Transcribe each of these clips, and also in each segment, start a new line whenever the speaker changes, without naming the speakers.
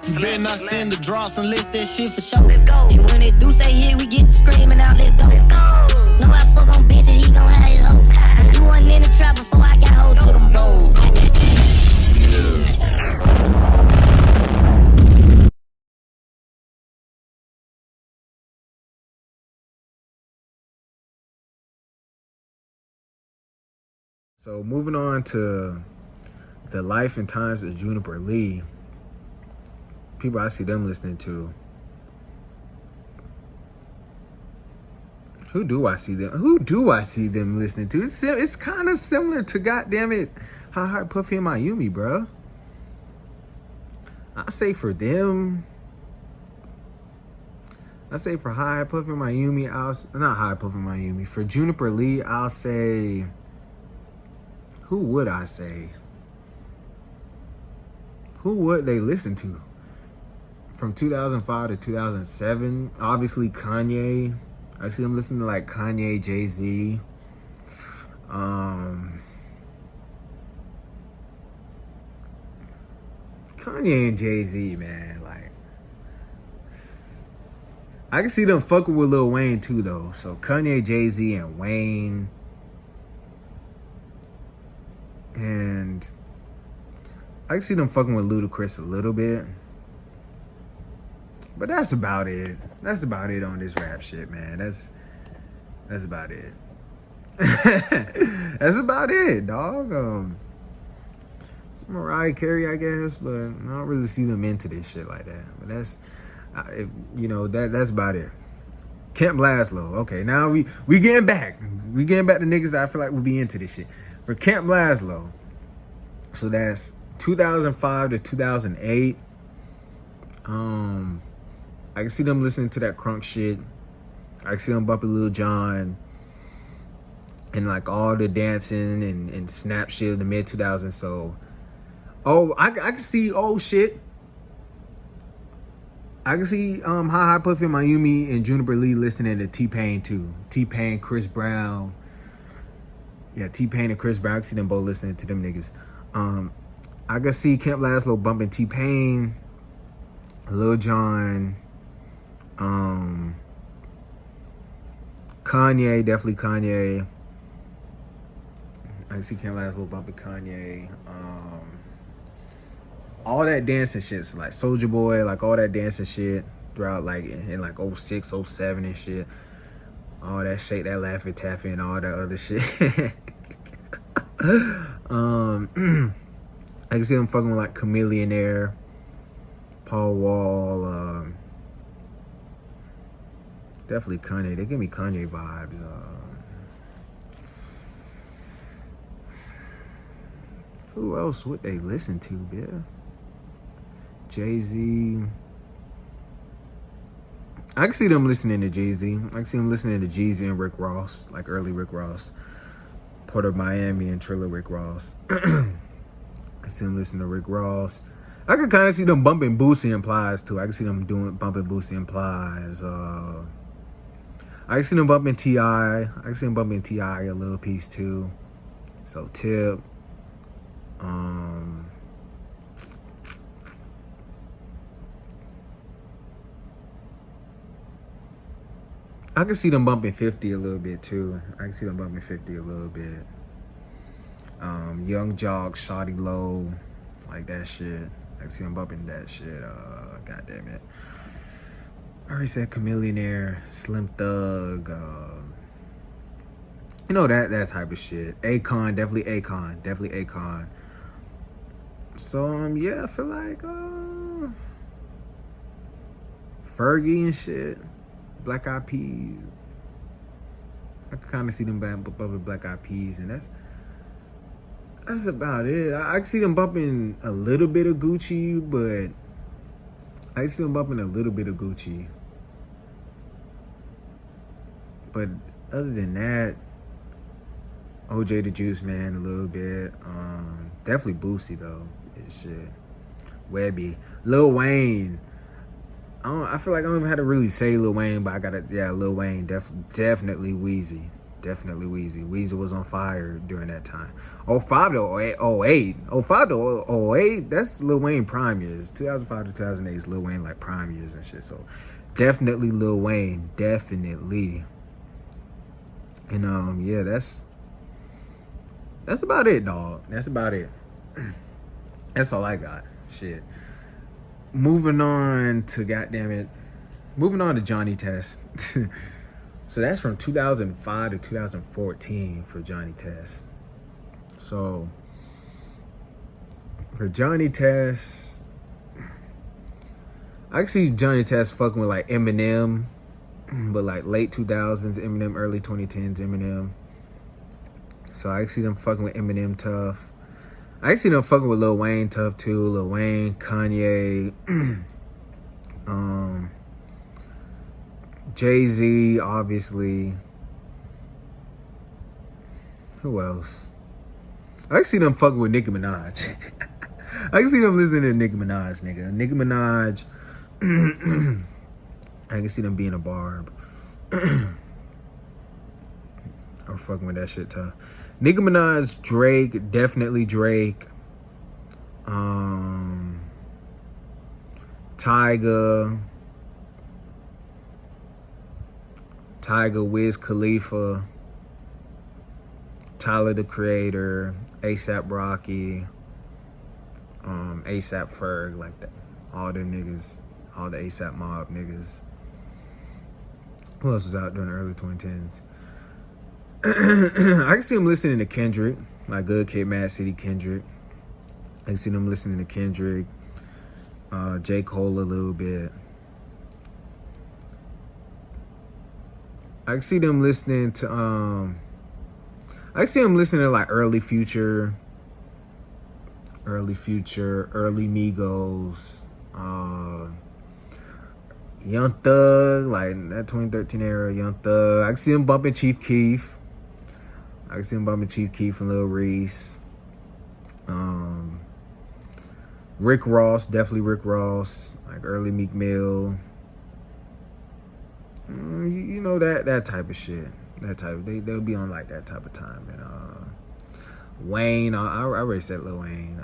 You better not send the drops unless that shit for sure. And when they do say yeah, we get to screaming out, let's go. No, I fuck on bitches, he gon' have his hoe. You wasn't in the trap before I got hold to them bros.
So moving on to the life and times of Juniper Lee. People I see them listening to. Who do I see them listening to? It's kind of similar to goddammit Hot Hot Puffy and Mayumi, bro. I say for them. I say for Hot Hot Puffy and Mayumi, not Hot Hot Puffy and Mayumi. For Juniper Lee, I'll say. Who would I say? Who would they listen to? From 2005 to 2007, obviously Kanye. I see them listening to like Kanye, Jay-Z. Kanye and Jay-Z, man. Like, I can see them fucking with Lil Wayne too, though. So Kanye, Jay-Z, and Wayne. And I can see them fucking with Ludacris a little bit. But that's about it. That's about it on this rap shit, man. That's about it. That's about it, dog. Mariah Carey, I guess, but I don't really see them into this shit like that. But that's, that's about it. Camp Lazlo. Okay, now we getting back. We getting back to niggas that I feel like will be into this shit. For Camp Lazlo, so that's 2005 to 2008. I can see them listening to that crunk shit. I can see them bumping Lil Jon and like all the dancing and snap shit in the mid 2000s. So, I can see shit. I can see Hot Hot Puffy and Mayumi and Juniper Lee listening to T-Pain too. T-Pain, Chris Brown. Yeah, T-Pain and Chris Brown. I can see them both listening to them niggas. I can see Camp Lazlo bumping T-Pain, Lil Jon, Kanye, definitely Kanye. I can see Camp Lazlo bumping Kanye. All that dancing shit, so like Soulja Boy, like all that dancing shit throughout like in like 06, 07 and shit. All that shake, that Laffy Taffy and all that other shit. I can see them fucking with like Chameleonaire, Paul Wall, definitely Kanye. They give me Kanye vibes. Who else would they listen to, bitch? Jay-Z. I can see them listening to Jay-Z. I can see them listening to Jeezy and Rick Ross, like early Rick Ross. Port of Miami and Triller Rick Ross. I see them listening to Rick Ross. I can kind of see them bumping Boosie and Plies too. I can see them bumping Boosie and Plies. I can see them bumping T.I. I can see them bumping T.I. a little piece too. So Tip. I can see them bumping 50 a little bit too. I can see them bumping 50 a little bit. Young Jock, Shawty Low, like that shit. I can see them bumping that shit. God damn it. I already said Chameleonaire, Slim Thug, that type of shit. Akon, definitely Akon. So yeah, I feel like Fergie and shit. Black Eyed Peas. I can kind of see them bumping Black Eyed Peas, and that's about it. I can see them bumping a little bit of Gucci, but I can see them bumping a little bit of Gucci. But other than that, OJ the Juice Man a little bit. Definitely Boosie though. Shit. Webby. Lil Wayne. I feel like I don't even have to really say Lil Wayne, but Lil Wayne, definitely Weezy. Definitely Weezy. Weezy was on fire during that time. '05 to '08. '05 to '08, that's Lil Wayne prime years. 2005 to 2008 is Lil Wayne like prime years and shit. So definitely Lil Wayne. Definitely. And yeah, that's about it, dog. That's about it. That's all I got. Shit. Moving on to Johnny Test. So that's from 2005 to 2014 for Johnny Test. So for Johnny Test, I can see Johnny Test fucking with like Eminem, but like late 2000s Eminem, early 2010s Eminem. So I can see them fucking with Eminem tough. I can see them fucking with Lil Wayne tough too. Lil Wayne, Kanye, Jay-Z, obviously. Who else? I can see them fucking with Nicki Minaj. I can see them listening to Nicki Minaj, nigga. Nicki Minaj. I can see them being a barb. Or fucking with that shit tough. Nicki Minaj, Drake, definitely Drake. Tyga, Wiz Khalifa, Tyler the Creator, ASAP Rocky, ASAP Ferg, like that. All the niggas, all the ASAP Mob niggas. Who else was out during the early 2010s? I can see him listening to Kendrick, like Good Kid, Mad City Kendrick. I can see them listening to Kendrick, J. Cole a little bit. I can see them listening to I can see them listening to like early Future, early Migos, Young Thug, like that 2013 era, Young Thug. I can see them bumping Chief Keef. I can see them bumping Chief Keef and Lil Reese. Rick Ross, definitely Rick Ross, like early Meek Mill. You know that type of shit. They'll be on like that type of time. And Wayne, I already said Lil Wayne.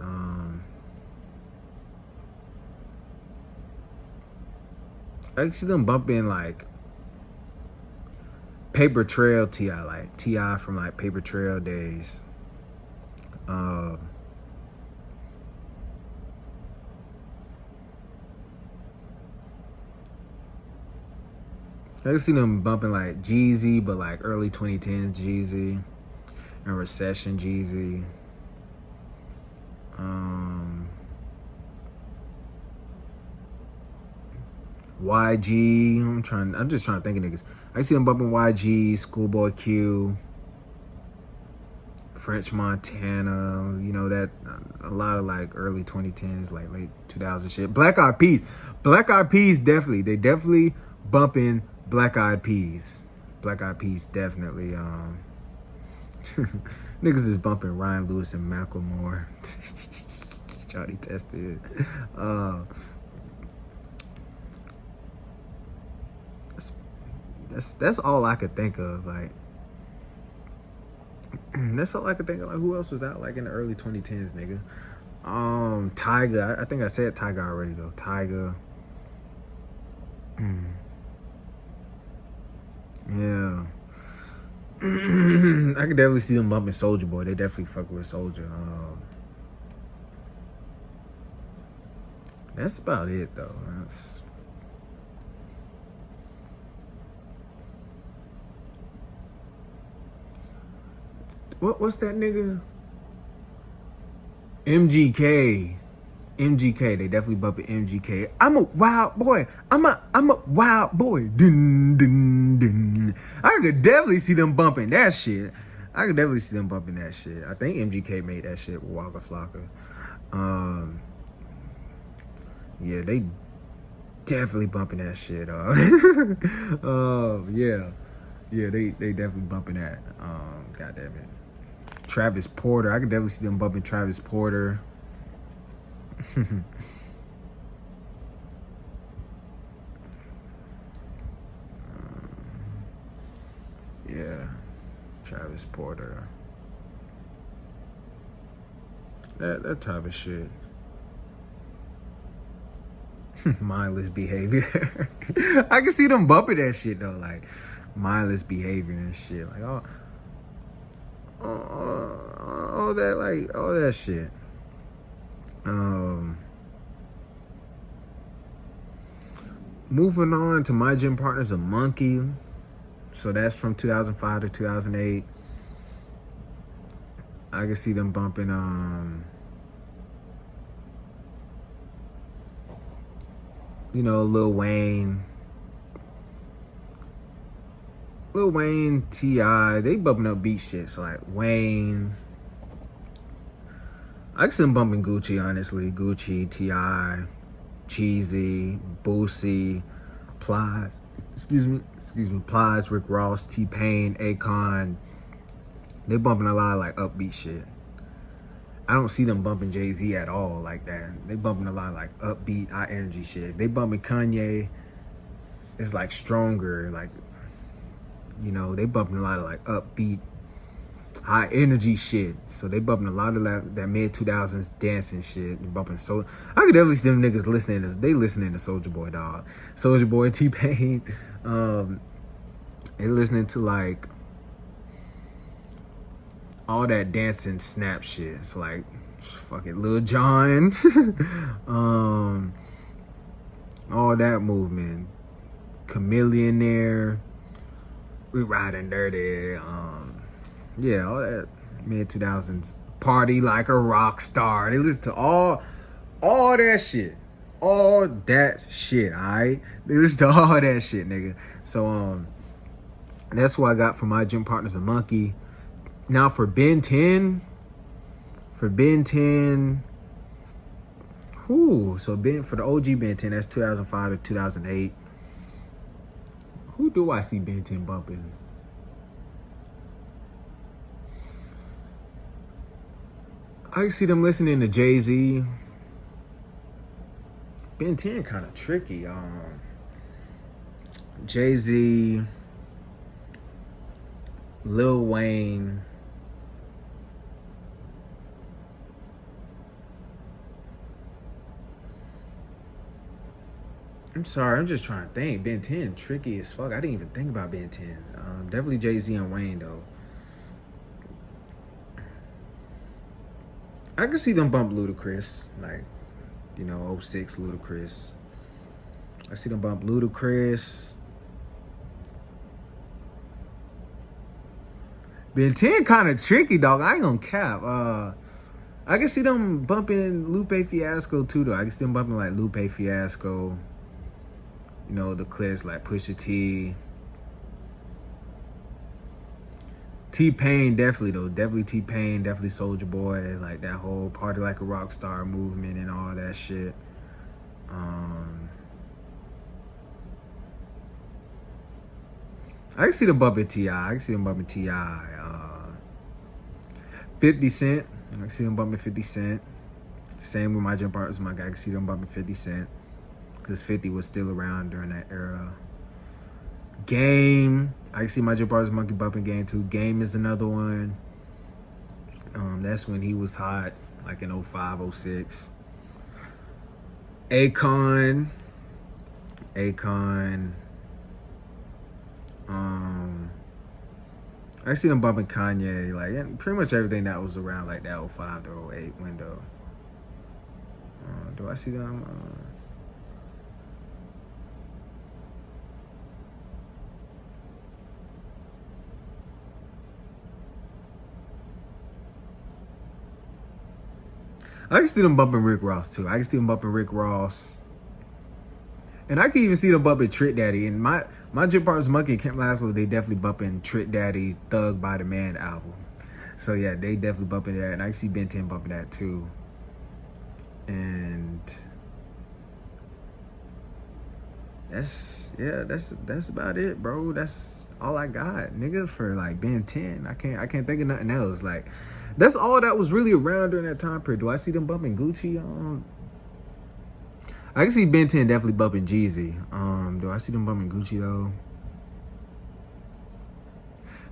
I can see them bumping like Paper Trail T.I., like T.I. from like Paper Trail days. I can see them bumping like Jeezy, but like early 2010s Jeezy and Recession Jeezy. YG. I'm just trying to think of niggas. I see them bumping YG, Schoolboy Q, French Montana. You know that a lot of like early 2010s, like late 2000s shit. Black Eyed Peas. Definitely. They definitely bumping Black Eyed Peas. Black Eyed Peas definitely. Niggas is bumping Ryan Lewis and Macklemore. Johnny Tested. That's all I could think of. Like, that's all I could think of. Like, who else was out like in the early 2010s, nigga? Tyga. I think I said Tyga already though. Tyga. Yeah. I could definitely see them bumping Soulja Boy. They definitely fuck with Soulja. That's about it though. What's that nigga? MGK. They definitely bumping MGK. I'm a wild boy. I'm a wild boy. Dun, dun, dun. I could definitely see them bumping that shit. I think MGK made that shit with Waka Flocka. Yeah, they definitely bumping that shit. Yeah, they definitely bumping that. God damn it. Travis Porter. I could definitely see them bumping Travis Porter. Yeah. Travis Porter. That type of shit. Mindless behavior. I can see them bumping that shit though, like mindless behavior and shit. Like all that, like all that shit. Moving on to My Gym Partner's a Monkey. So that's from 2005 to 2008. I can see them bumping Lil Wayne, T.I., they bumping up beat shit. So like Wayne, I can see them bumping Gucci, honestly. Gucci, T.I., Cheesy, Boosie, Plies, Plies, Rick Ross, T-Pain, Akon. They bumping a lot of like upbeat shit. I don't see them bumping Jay-Z at all like that. They bumping a lot of like upbeat, high energy shit. They bumping Kanye. It's like stronger, like, they bumping a lot of like upbeat, high energy shit. So they bumping a lot of that mid 2000s dancing shit. They bumping I could definitely see them niggas listening to Soulja Boy, dog. Soulja Boy, T-Pain. They listening to like all that dancing snap shit. It's like fucking Lil Jon. All that movement. Chameleonaire. We Riding Dirty. Yeah, all that mid 2000s. Party Like a Rock Star. They listen to all that shit. All that shit, alright? They listen to all that shit, nigga. So that's what I got for My Gym Partner's a Monkey. Now for Ben 10, for the OG Ben 10, that's 2005 to 2008. Who do I see Ben 10 bumping? I can see them listening to Jay-Z. Ben 10 kind of tricky. Jay-Z, Lil Wayne, I'm sorry, I'm just trying to think. Ben 10, tricky as fuck. I didn't even think about Ben 10. Definitely Jay-Z and Wayne, though. I can see them bump Ludacris. Like, 06 Ludacris. I see them bump Ludacris. Ben 10 kind of tricky, dog. I ain't gonna cap. I can see them bumping Lupe Fiasco, too, though. I can see them bumping, like, Lupe Fiasco. The clips like Pusha T. T-Pain, definitely though. Definitely T-Pain, definitely Soulja Boy. Like that whole Party Like a Rock Star movement and all that shit. I can see them bumping T.I. I can see them bumping T.I. 50 Cent. I can see them bumping 50 Cent. Same with My Gym Partners, my guy. I can see them bumping 50 Cent. Because 50 was still around during that era. Game. I can see My Gym Partner's Monkey bumping Game too. Game is another one. That's when he was hot. Like in 05, 06. Akon. I see them bumping Kanye. Like pretty much everything that was around like that 05 to 08 window. Do I see them? I can see them bumping Rick Ross too. I can see them bumping Rick Ross. And I can even see them bumping Trick Daddy. And my Gym Partners Monkey and Camp Lazlo, they definitely bumping Trick Daddy, Thug by the Man album. So yeah, they definitely bumping that. And I can see Ben 10 bumping that too. And that's about it, bro. That's all I got, nigga, for like Ben 10. I can't think of nothing else. Like, that's all that was really around during that time period. Do I see them bumping Gucci? I can see Ben 10 definitely bumping Jeezy. Do I see them bumping Gucci though?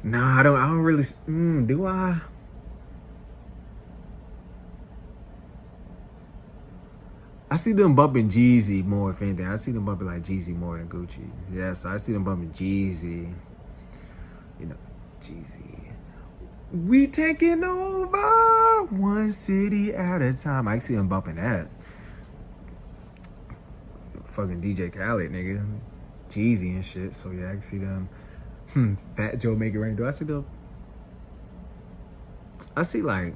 Nah, I don't really. Do I? I see them bumping Jeezy more, if anything. I see them bumping like Jeezy more than Gucci. Yeah, so I see them bumping Jeezy. You know, Jeezy. We taking over one city at a time. I see them bumping that. Fucking DJ Khaled, nigga. Jeezy and shit. So yeah, I can see them. Fat Joe Make It Rain. Do I see them? I see like.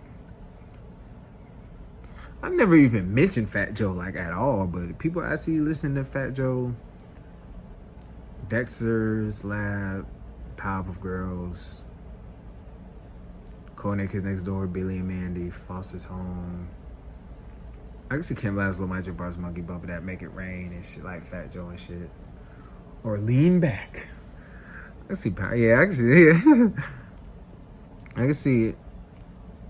I never even mentioned Fat Joe like at all, but people I see listening to Fat Joe, Dexter's Lab, Powerpuff Girls, Kodak Kids Next Door, Billy and Mandy, Foster's Home. I can see Kim Laszlo, My Bars Monkey bumping that Make It Rain and shit like Fat Joe and shit. Or Lean Back. I see, yeah, I can see, yeah. I can see it.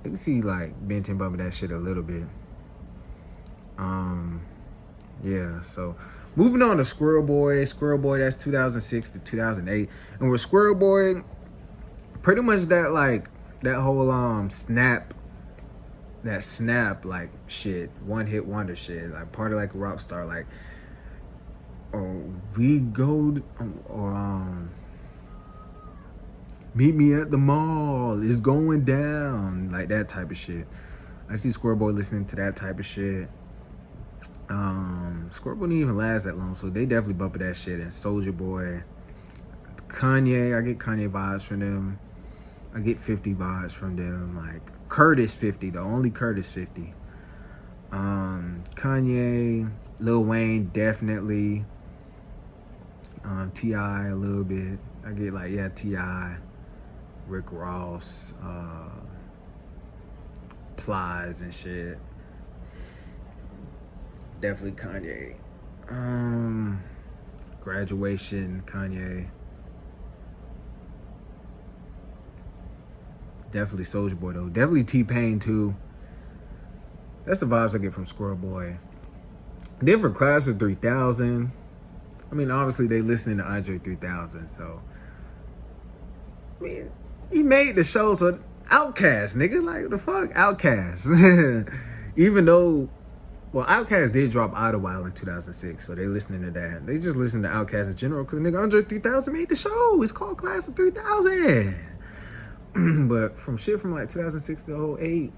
I can see like Ben 10 bumping that shit a little bit. Yeah, so moving on to Squirrel Boy. Squirrel Boy, that's 2006 to 2008. And with Squirrel Boy, pretty much that like that whole snap like shit, one hit wonder shit, like Party Like a Rock Star, like we go or meet me at the mall, it's going down, like that type of shit. I see Squirrel Boy listening to that type of shit. Squirrel Boy didn't even last that long, so they definitely bumping that shit. And Soulja Boy, Kanye, I get Kanye vibes from them. I get 50 vibes from them, like Curtis 50, the only Curtis 50. Kanye, Lil Wayne, definitely. T.I. a little bit. I get like, yeah, T.I., Rick Ross, Plies and shit. Definitely Kanye. Graduation, Kanye. Definitely Soulja Boy though. Definitely T-Pain too. That's the vibes I get from Squirrel Boy. Then for Class of 3000, I mean, obviously they listening to Andre 3000, so I mean, he made the show, so Outkast, nigga, like the fuck, Outkast. Even though, well, Outkast did drop Idlewild in 2006, so they listening to that. They just listen to Outkast in general because nigga Andre 3000 made the show. It's called Class of 3000. But from shit from like 2006 to 08,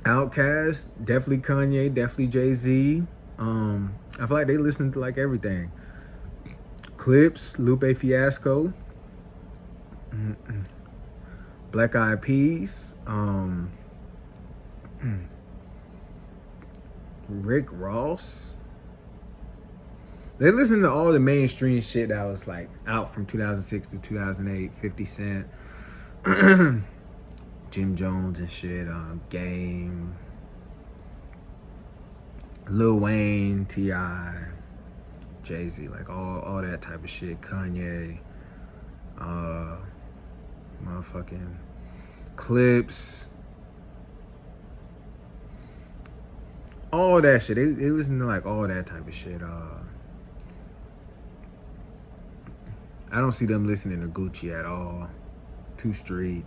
Outkast, definitely Kanye, definitely Jay-Z. I feel like they listen to like everything. Clips, Lupe Fiasco, Black Eyed Peas, Rick Ross. They listen to all the mainstream shit that was like out from 2006 to 2008. 50 Cent, Jim Jones and shit, Game, Lil Wayne, T.I., Jay-Z, like all that type of shit. Kanye, motherfucking Clips, all that shit. They listen to like all that type of shit. I don't see them listening to Gucci at all. 2 Street.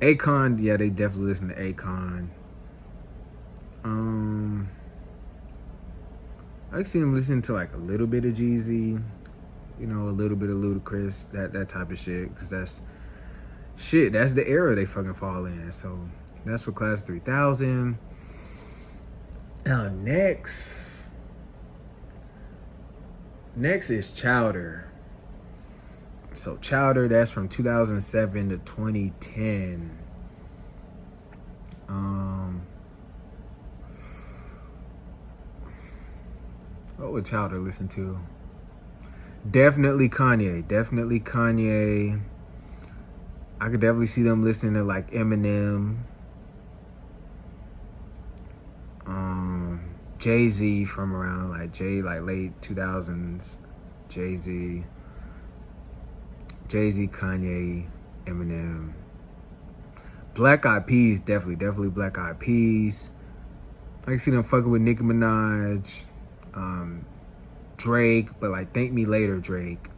Akon, yeah, they definitely listen to Akon. I see them listening to like a little bit of Jeezy, you know, a little bit of Ludacris, that type of shit, because that's the era they fucking fall in. So that's for Class 3000. Now next is Chowder. So Chowder, that's from 2007 to 2010. What would Chowder listen to? Definitely Kanye. I could definitely see them listening to like Eminem, Jay-Z from around like late 2000s, Jay-Z, Kanye, Eminem. Black Eyed Peas, definitely Black Eyed Peas. I can see them fucking with Nicki Minaj, Drake, but like Thank Me Later Drake.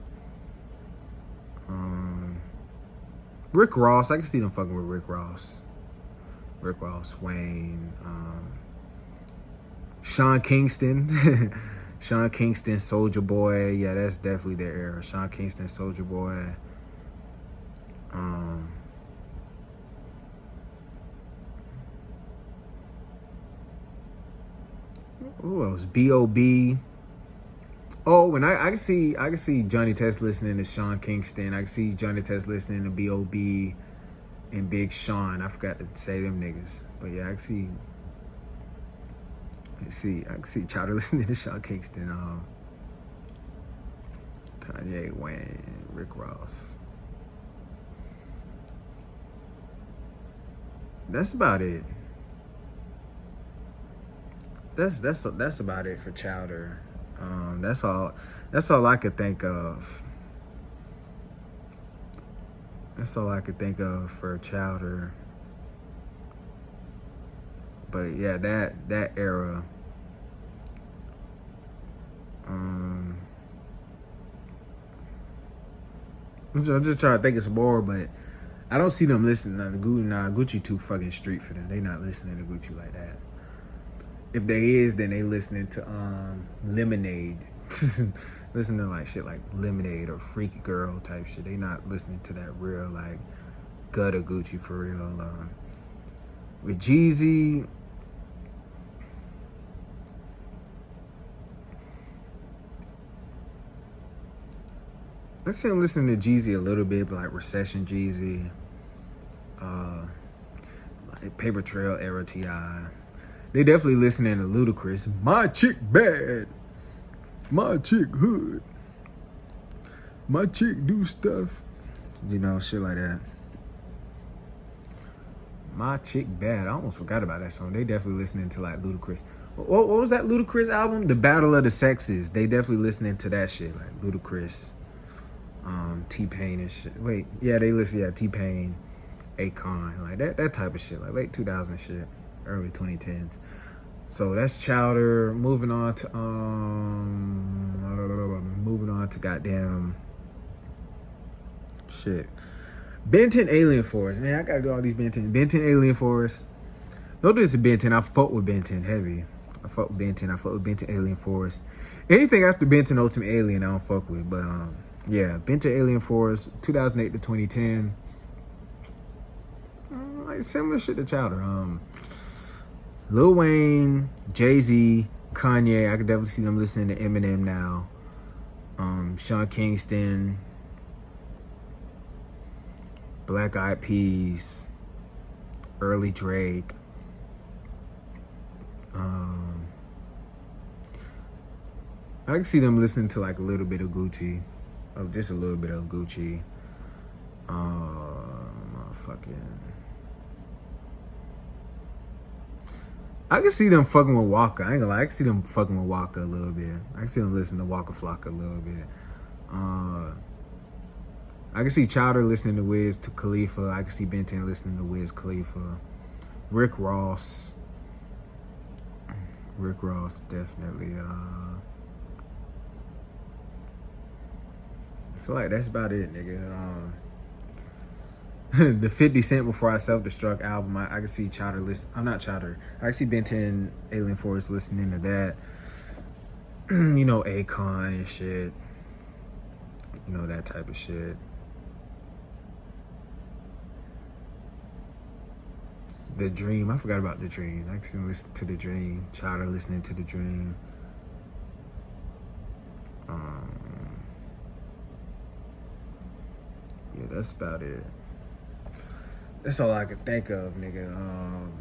Rick Ross, I can see them fucking with Rick Ross. Rick Ross, Wayne, Sean Kingston. Sean Kingston, Soulja Boy. Yeah, that's definitely their era. Sean Kingston, Soulja Boy. Who else? B.O.B. Oh, and I can see Johnny Test listening to Sean Kingston. I can see Johnny Test listening to B.O.B. and Big Sean. I forgot to say them niggas. But yeah, I can see Chowder listening to Sean Kingston. Kanye, Wayne, Rick Ross. That's about it. That's about it for Chowder. That's all I could think of. That's all I could think of for Chowder. But yeah, that era. I'm just trying to think of some more, but I don't see them listening to Gucci too fucking street for them. They not listening to Gucci like that. If they is, then they listening to Lemonade. Listening to like shit like Lemonade or Freaky Girl type shit. They not listening to that real like gutter Gucci for real. With Jeezy, I see him listening to Jeezy a little bit, but like Recession Jeezy, like Paper Trail era T.I. They definitely listening to Ludacris. My chick bad. My chick hood. My chick do stuff. You know, shit like that. My chick bad. I almost forgot about that song. They definitely listening to like Ludacris. What was that Ludacris album? The Battle of the Sexes. They definitely listening to that shit. Like Ludacris, T-Pain and shit. Wait, yeah, they listen, yeah, T-Pain, Akon, like that type of shit. Like late 2000 shit, early 2010s. So that's Chowder. Moving on to goddamn shit. Benton Alien Force. Man, I gotta do all these Benton Alien Force. No diss to Benton. I fuck with Benton heavy. I fuck with Benton Alien Force. Anything after Benton Ultimate Alien, I don't fuck with. But yeah, Benton Alien Force, 2008 to 2010. Like similar shit to Chowder. Lil Wayne, Jay-Z, Kanye. I could definitely see them listening to Eminem now. Sean Kingston, Black Eyed Peas, early Drake. I can see them listening to like a little bit of Gucci. Oh, just a little bit of Gucci. Motherfucking. I can see them fucking with Waka. I ain't gonna lie. I can see them fucking with Waka a little bit. I can see them listening to Waka Flocka a little bit. I can see Chowder listening to Wiz to Khalifa. I can see Benton listening to Wiz Khalifa. Rick Ross. Definitely. I feel like that's about it, nigga. The 50 Cent Before I Self-Destruct album, I can see Chowder listen. I'm not Chowder. I can see Benton Alien Force listening to that. You know, Akon and shit. You know, that type of shit. The Dream. I forgot about The Dream. I can see him listen to The Dream. Chowder listening to The Dream. Yeah, that's about it. That's all I could think of, nigga.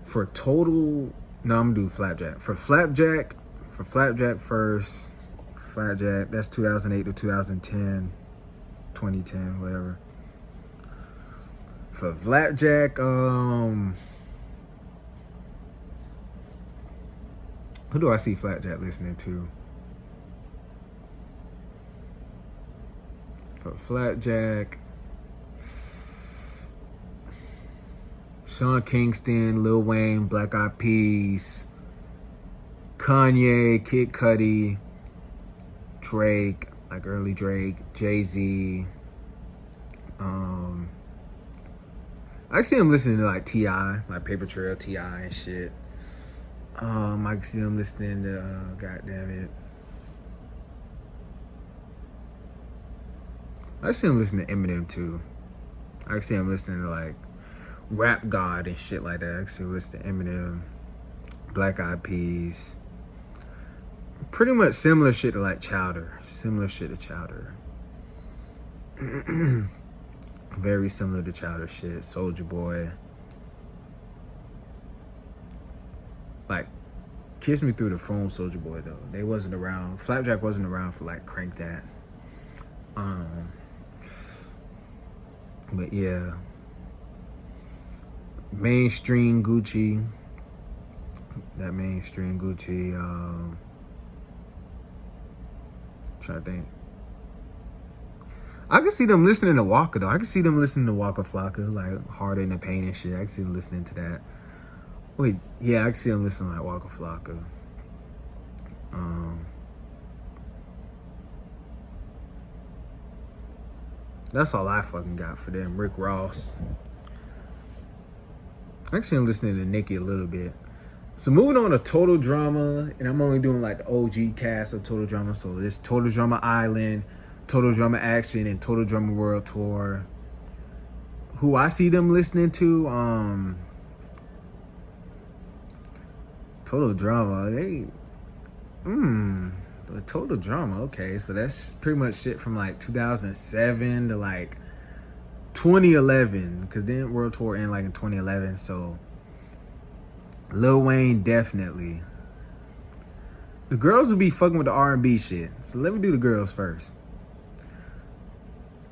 For total, no, I'm gonna do Flapjack. For Flapjack first. Flapjack, that's 2008 to 2010, 2010, whatever. For Flapjack, who do I see Flapjack listening to? For Flapjack, Sean Kingston, Lil Wayne, Black Eyed Peas, Kanye, Kid Cudi, Drake, like early Drake, Jay-Z. I can see him listening to like T.I., like Paper Trail, T.I. and shit. I can see him listening to, goddamn it. I can see him listening to Eminem too. I can see him listening to like Rap God and shit like that. I can see him listening to Eminem, Black Eyed Peas. Pretty much similar shit to like Chowder. Similar shit to Chowder. Very similar to Chowder shit. Soulja Boy. Like, Kiss Me Through the Phone, Soulja Boy though. They wasn't around. Flapjack wasn't around for like Crank That. But yeah. Mainstream Gucci. That mainstream Gucci. Trying to think. I can see them listening to Waka though. I can see them listening to Waka Flocka, like Hard in the Pain and shit. I can see them listening to that. Wait, yeah, I can see them listening to like Waka Flocka. That's all I fucking got for them. Rick Ross. I can see them listening to Nicki a little bit. So moving on to Total Drama, and I'm only doing like the OG cast of Total Drama. So this Total Drama Island, Total Drama Action, and Total Drama World Tour. Who I see them listening to, Total Drama, the Total Drama, okay. So that's pretty much shit from like 2007 to like 2011, because then World Tour ended like in 2011, so Lil Wayne definitely. The girls will be fucking with the R&B shit, so let me do the girls first.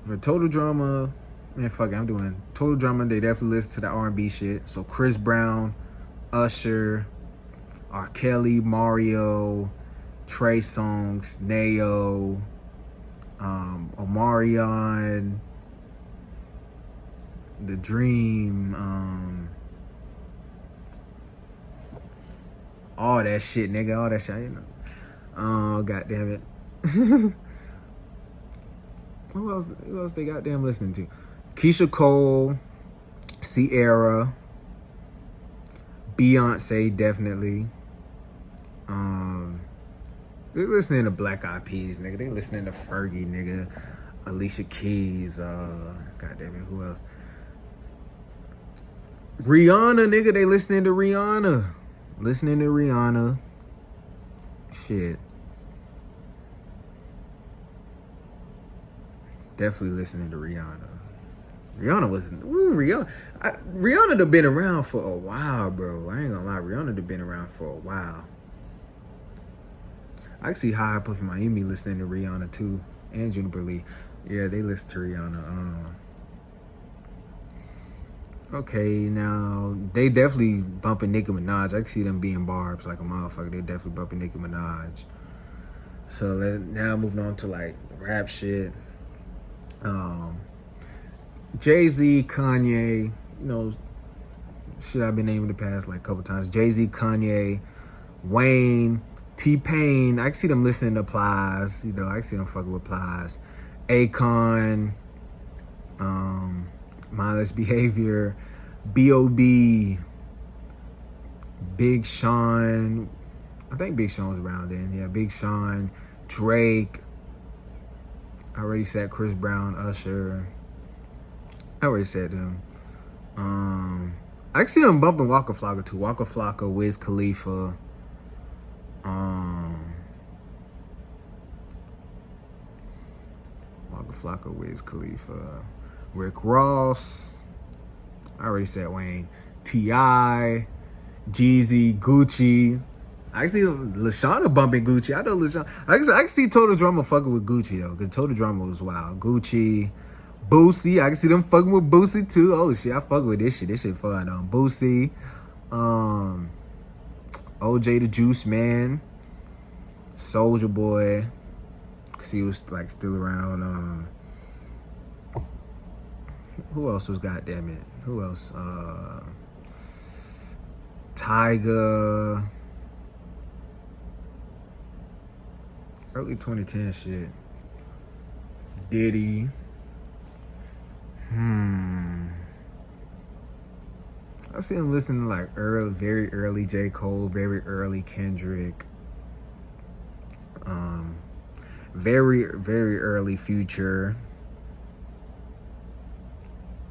For Total Drama, man, fuck it, I'm doing Total Drama. They definitely listen to the R&B shit. So Chris Brown, Usher, R. Kelly, Mario, Trey Songz, Neo, Omarion, The Dream, all that shit, nigga, all that shit, you know. Oh, goddamn it. Who else they goddamn listening to? Keisha Cole, Ciara, Beyonce, definitely. They listening to Black Eyed Peas, nigga. They listening to Fergie, nigga. Alicia Keys, goddamn it, who else? Rihanna, nigga. They listening to Rihanna. Listening to Rihanna. Shit. Definitely listening to Rihanna. Rihanna done been around for a while, bro. I ain't gonna lie. Rihanna done been around for a while. I can see High Puffy Miami listening to Rihanna too. And Juniper Lee. Yeah, they listen to Rihanna. Okay, now they definitely bumping Nicki Minaj. I can see them being barbs like a motherfucker. They definitely bumping Nicki Minaj. So now moving on to like rap shit. Jay-Z, Kanye, you know, shit I've been naming the past like a couple times. Jay-Z, Kanye, Wayne, T-Pain. I can see them listening to Plies. You know, I can see them fucking with Plies. Akon, Mindless Behavior, B.O.B., Big Sean. I think Big Sean was around then. Yeah, Big Sean, Drake. I already said Chris Brown, Usher. I already said them. I can see them bumping Waka Flocka too. Waka Flocka, Wiz Khalifa. Waka Flocka, Wiz Khalifa. Rick Ross. I already said Wayne. T.I., Jeezy, Gucci. I can see LaShawna bumping Gucci. I know LaShawna. I can see Total Drama fucking with Gucci though, because Total Drama was wild. Gucci, Boosie. I can see them fucking with Boosie too. Oh shit, I fuck with this shit. This shit fun. Boosie, OJ the Juice Man, Soulja Boy, cause he was like still around. Who else was goddamn it? Who else? Tyga. Early 2010 shit. Diddy. I see him listening to like very early J. Cole, very early Kendrick, very early Future,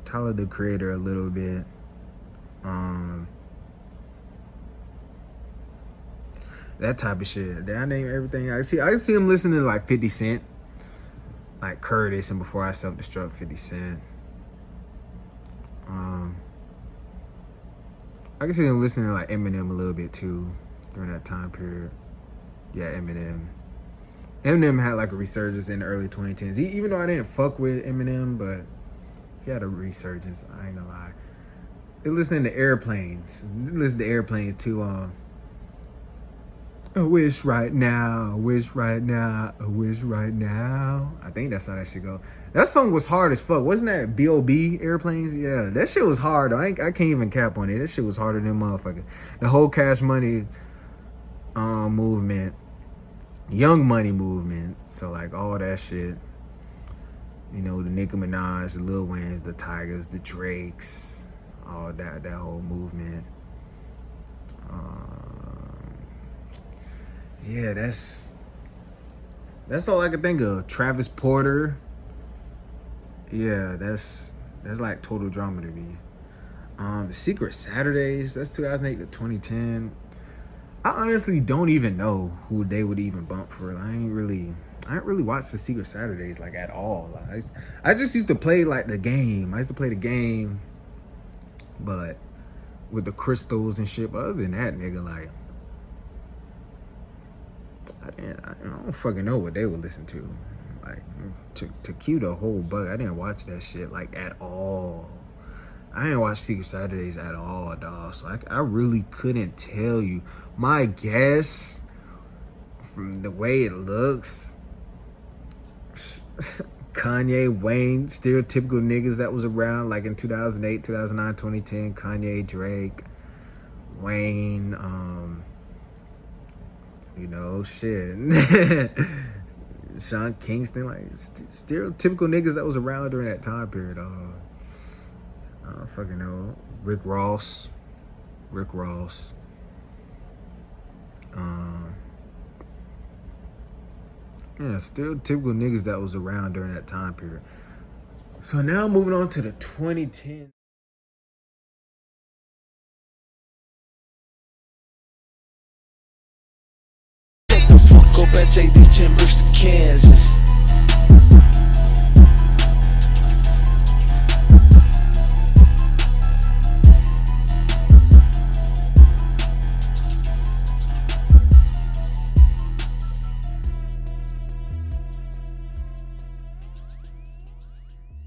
Tyler the Creator a little bit, that type of shit. Did I name everything? I see him listening to like 50 Cent, like Curtis, and Before I Self-Destruct, 50 Cent. I can see him listening to like Eminem a little bit too during that time period. Yeah, Eminem. Eminem had like a resurgence in the early 2010s. Even though I didn't fuck with Eminem, but he had a resurgence. I ain't gonna lie. They listening to Airplanes. They listen to Airplanes too. I wish right now, I wish right now, I wish right now. I think that's how that shit go. That song was hard as fuck. Wasn't that B.O.B. Airplanes? Yeah, that shit was hard. I can't even cap on it. That shit was harder than motherfucker. The whole Cash Money movement, Young Money movement. So like all that shit. You know, the Nicki Minaj, the Lil Waynes, the Tigers, the Drakes, all that whole movement. Yeah, that's all I can think of. Travis Porter. Yeah, that's like total drama to me. The Secret Saturdays, that's 2008 to 2010. I honestly don't even know who they would even bump for. I ain't really watched the Secret Saturdays like at all. I just used to play like the game. I used to play the game, but with the crystals and shit. But other than that, nigga, like I don't fucking know what they would listen to. Like to cue the whole bug. I didn't watch that shit like at all. I didn't watch Secret Saturdays at all, dog. So I really couldn't tell you. My guess, from the way it looks, Kanye, Wayne, stereotypical niggas that was around like in 2008, 2009, 2010. Kanye, Drake, Wayne, you know, shit. Sean Kingston, like stereotypical niggas that was around during that time period. I don't fucking know. Rick Ross. Yeah, stereotypical niggas that was around during that time period. So now moving on to the 2010s.
Fuck up and take these timbers to Kansas.